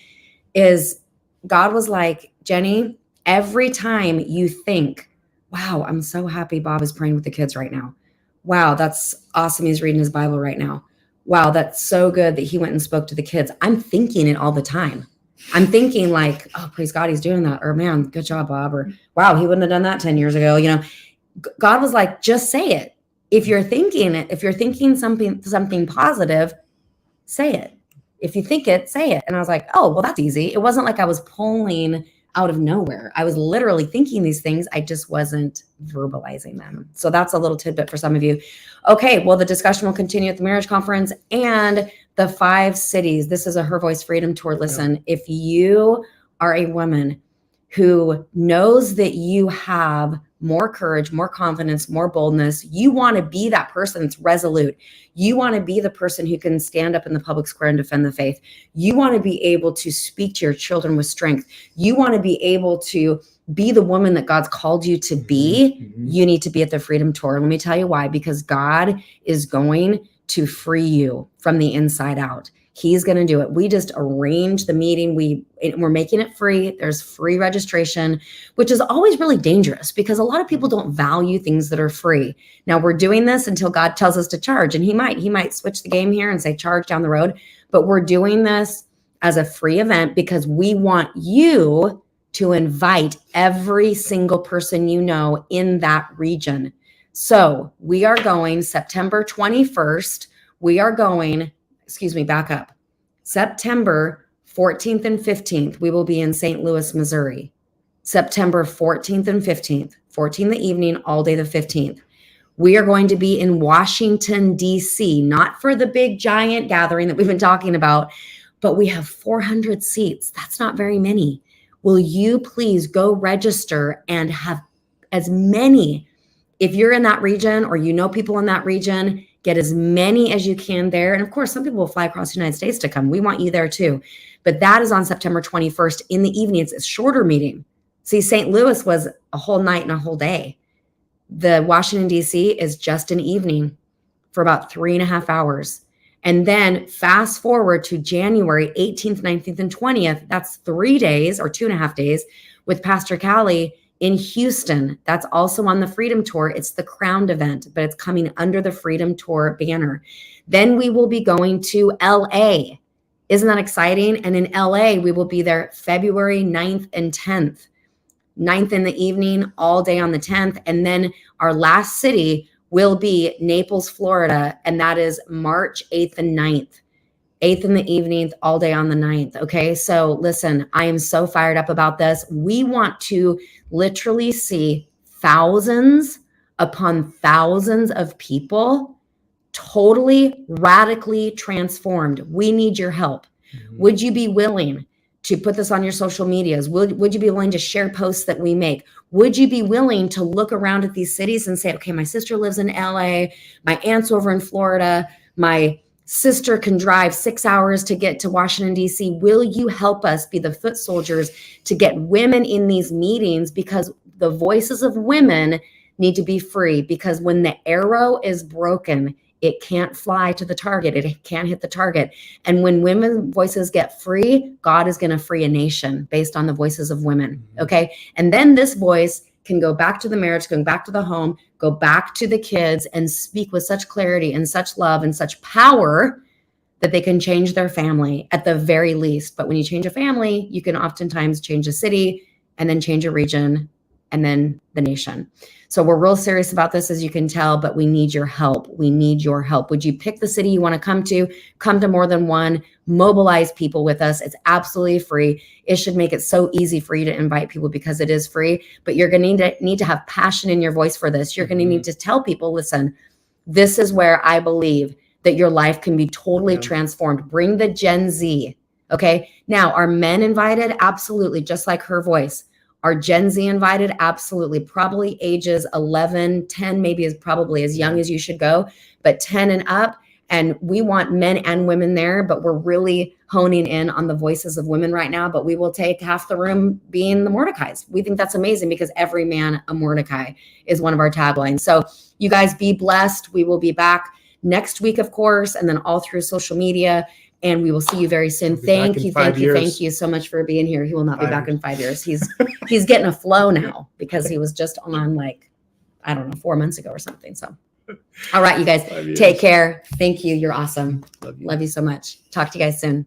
is God was like, Jenny, every time you think, wow, I'm so happy Bob is praying with the kids right now. Wow, that's awesome. He's reading his Bible right now. Wow, that's so good that he went and spoke to the kids. I'm thinking it all the time. I'm thinking like, oh, praise God, he's doing that. Or man, good job, Bob. Or wow, he wouldn't have done that 10 years ago. God was like, just say it. If you're thinking something positive, say it. If you think it, say it. And I was like, oh, well, that's easy. It wasn't like I was pulling out of nowhere. I was literally thinking these things. I just wasn't verbalizing them. So that's a little tidbit for some of you. Okay, well, the discussion will continue at the marriage conference and the 5 cities. This is a Her Voice Freedom Tour. Listen, if you are a woman who knows that you have more courage, more confidence, more boldness, you want to be that person that's resolute. You want to be the person who can stand up in the public square and defend the faith. You want to be able to speak to your children with strength. You want to be able to be the woman that God's called you to be. You need to be at the Freedom Tour. Let me tell you why, because God is going to free you from the inside out. He's going to do it. We just arranged the meeting. We're making it free. There's free registration, which is always really dangerous because a lot of people don't value things that are free. Now we're doing this until God tells us to charge, and he might switch the game here and say charge down the road, but we're doing this as a free event because we want you to invite every single person you know in that region. So we are going September 21st. Back up. September 14th and 15th, we will be in St. Louis, Missouri. September 14th and 15th, 14th the evening, all day the 15th. We are going to be in Washington, D.C., not for the big giant gathering that we've been talking about, but we have 400 seats. That's not very many. Will you please go register and have as many, if you're in that region or you know people in that region, get as many as you can there. And of course, some people will fly across the United States to come. We want you there too. But that is on September 21st in the evening. It's a shorter meeting. See, St. Louis was a whole night and a whole day. The Washington, D.C. is just an evening for about 3.5 hours. And then fast forward to January 18th, 19th, and 20th. That's 3 days or 2.5 days with Pastor Callie in Houston. That's also on the Freedom Tour. It's the Crowned event, but it's coming under the Freedom Tour banner. Then we will be going to LA. Isn't that exciting? And in LA, we will be there February 9th and 10th. 9th in the evening, all day on the 10th. And then our last city will be Naples, Florida. And that is March 8th and 9th. 8th in the evening, all day on the 9th. Okay. So listen, I am so fired up about this. We want to literally see thousands upon thousands of people totally radically transformed. We need your help. Would you be willing to put this on your social medias? Would you be willing to share posts that we make? Would you be willing to look around at these cities and say, okay, my sister lives in LA, my aunt's over in Florida, my sister can drive 6 hours to get to Washington, D.C. Will you help us be the foot soldiers to get women in these meetings? Because the voices of women need to be free, because when the arrow is broken, it can't fly to the target. It can't hit the target. And when women's voices get free, God is going to free a nation based on the voices of women. Okay. And then this voice can go back to the marriage, go back to the home, go back to the kids and speak with such clarity and such love and such power that they can change their family at the very least. But when you change a family, you can oftentimes change a city and then change a region and then the nation. So we're real serious about this, as you can tell, but we need your help. We need your help. Would you pick the city you want to come to more than one, mobilize people with us. It's absolutely free. It should make it so easy for you to invite people because it is free, but you're going to need to have passion in your voice for this. You're going to need to tell people, listen, this is where I believe that your life can be totally transformed. Bring the Gen Z. Okay. Now, are men invited? Absolutely. Just like Her Voice. Are Gen Z invited? Absolutely. Probably ages 11, 10, maybe is probably as young as you should go, but 10 and up. And we want men and women there, but we're really honing in on the voices of women right now. But we will take half the room being the Mordecais. We think that's amazing because every man a Mordecai is one of our taglines. So you guys be blessed. We will be back next week, of course, and then all through social media. And we will see you very soon. Thank you so much for being here. He will not be back in 5 years. He's getting a flow now because he was just on 4 months ago or something. So, all right, you guys, take care. Thank you. You're awesome. Love you so much. Talk to you guys soon.